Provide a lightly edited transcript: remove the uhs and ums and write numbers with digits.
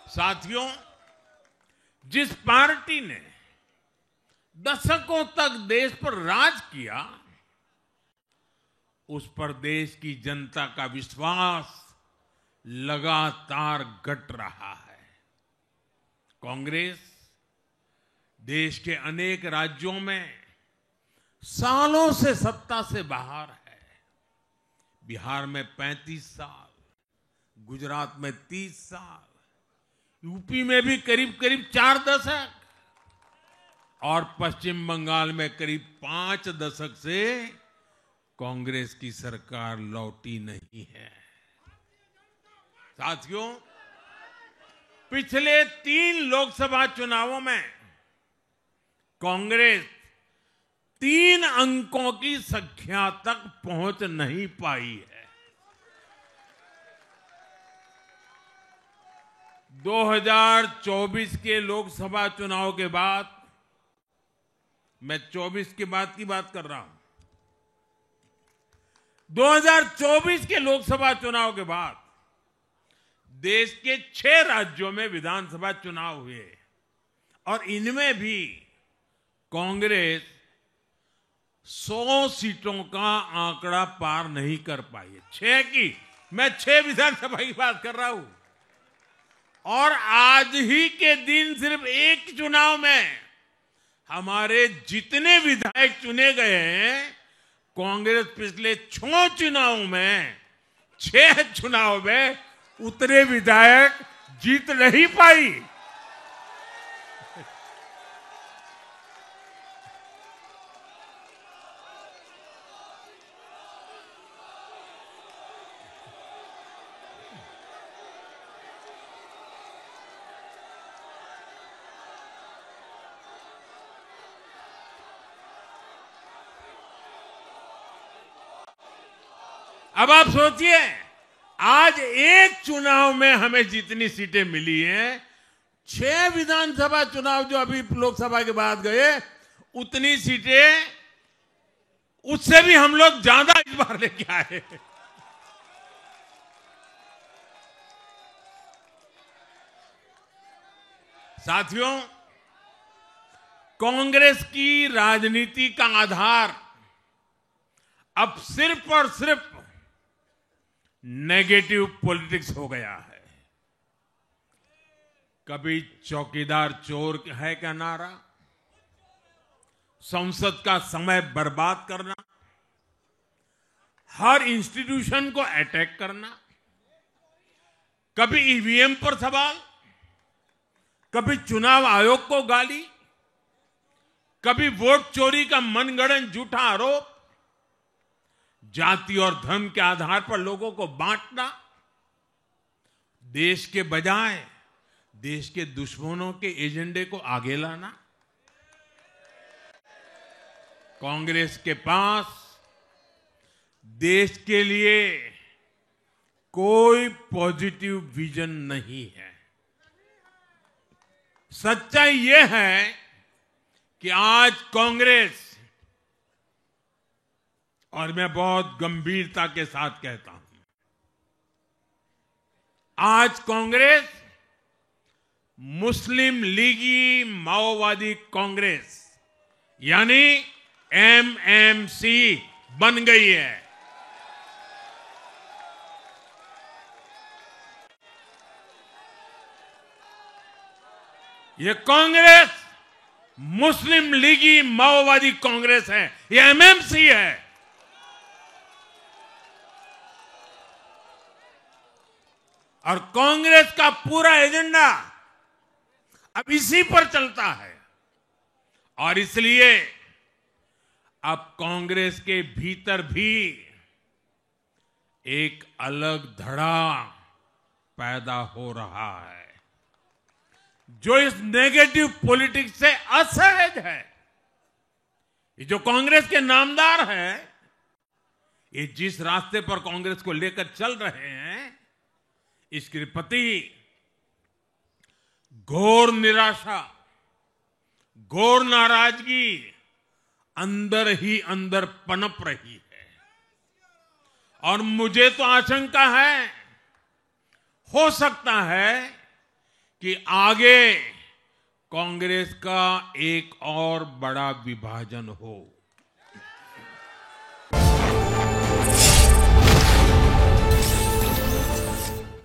साथियों, जिस पार्टी ने दशकों तक देश पर राज किया, उस पर देश की जनता का विश्वास लगातार घट रहा है। कांग्रेस देश के अनेक राज्यों में सालों से सत्ता से बाहर है। बिहार में 35 साल, गुजरात में 30 साल, यूपी में भी करीब करीब 4 दशक और पश्चिम बंगाल में करीब 5 दशक से कांग्रेस की सरकार लौटी नहीं है। साथियों, पिछले 3 लोकसभा चुनावों में कांग्रेस 3 अंकों की संख्या तक पहुंच नहीं पाई है। 2024 के लोकसभा चुनाव के बाद, मैं 24 के बाद की बात कर रहा हूं, 2024 के लोकसभा चुनाव के बाद देश के 6 राज्यों में विधानसभा चुनाव हुए और इनमें भी कांग्रेस 100 सीटों का आंकड़ा पार नहीं कर पाई है। 6 की, मैं 6 विधानसभा की बात कर रहा हूं। और आज ही के दिन सिर्फ एक चुनाव में हमारे जितने विधायक चुने गए हैं, कांग्रेस पिछले 6 चुनावों में 6 चुनाव में उतने विधायक जीत नहीं पाई। अब आप सोचिए, आज एक चुनाव में हमें जितनी सीटें मिली हैं, 6 विधानसभा चुनाव जो अभी लोकसभा के बाद गए, उतनी सीटें उससे भी हम लोग ज्यादा इस बार लेके आए। साथियों, कांग्रेस की राजनीति का आधार अब सिर्फ और सिर्फ नेगेटिव पॉलिटिक्स हो गया है। कभी चौकीदार चोर है का नारा, संसद का समय बर्बाद करना, हर इंस्टीट्यूशन को अटैक करना, कभी ईवीएम पर सवाल, कभी चुनाव आयोग को गाली, कभी वोट चोरी का मनगढ़ंत झूठा आरोप, जाति और धर्म के आधार पर लोगों को बांटना, देश के बजाय देश के दुश्मनों के एजेंडे को आगे लाना। कांग्रेस के पास देश के लिए कोई पॉजिटिव विजन नहीं है। सच्चाई यह है कि आज कांग्रेस, और मैं बहुत गंभीरता के साथ कहता हूं, आज कांग्रेस मुस्लिम लीगी माओवादी कांग्रेस यानी एमएमसी बन गई है। ये कांग्रेस मुस्लिम लीगी माओवादी कांग्रेस है, ये एमएमसी है। और कांग्रेस का पूरा एजेंडा अब इसी पर चलता है। और इसलिए अब कांग्रेस के भीतर भी एक अलग धड़ा पैदा हो रहा है, जो इस नेगेटिव पॉलिटिक्स से असहज है। ये जो कांग्रेस के नामदार हैं, ये जिस रास्ते पर कांग्रेस को लेकर चल रहे हैं, इसके प्रति घोर निराशा, घोर नाराजगी अंदर ही अंदर पनप रही है। और मुझे तो आशंका है, हो सकता है कि आगे कांग्रेस का एक और बड़ा विभाजन हो।